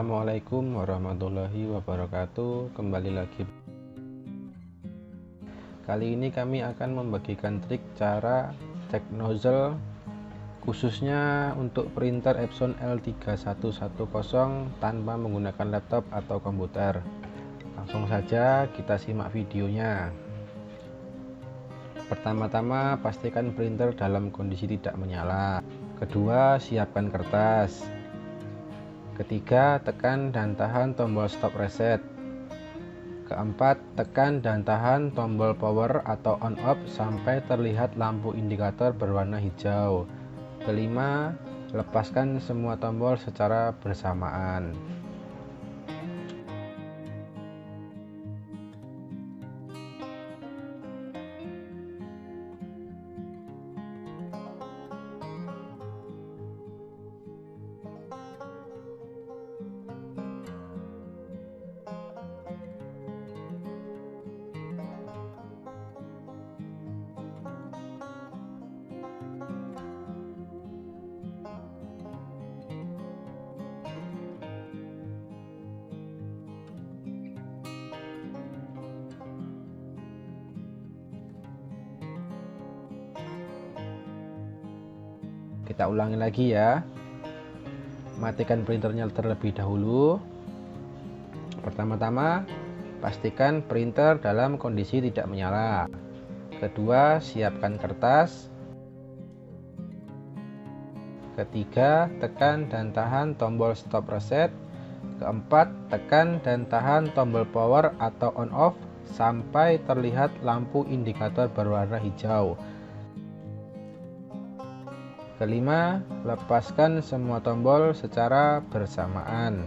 Assalamualaikum warahmatullahi wabarakatuh. Kembali lagi. Kali ini kami akan membagikan trik cara cek nozzle khususnya untuk printer Epson L3110 tanpa menggunakan laptop atau komputer. Langsung saja kita simak videonya. Pertama-tama pastikan printer dalam kondisi tidak menyala. Kedua, siapkan kertas. Ketiga, tekan dan tahan tombol stop reset. Keempat, tekan dan tahan tombol power atau on off sampai terlihat lampu indikator berwarna hijau. Kelima, lepaskan semua tombol secara bersamaan. Kita ulangi lagi ya. Matikan printernya terlebih dahulu. Pertama-tama, pastikan printer dalam kondisi tidak menyala. Kedua, siapkan kertas. Ketiga, tekan dan tahan tombol stop reset. Keempat, tekan dan tahan tombol power atau on off sampai terlihat lampu indikator berwarna hijau. Kelima, lepaskan semua tombol secara bersamaan.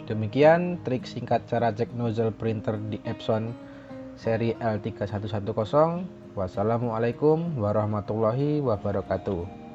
Demikian trik singkat cara cek nozzle printer di Epson seri L3110. Wassalamualaikum warahmatullahi wabarakatuh.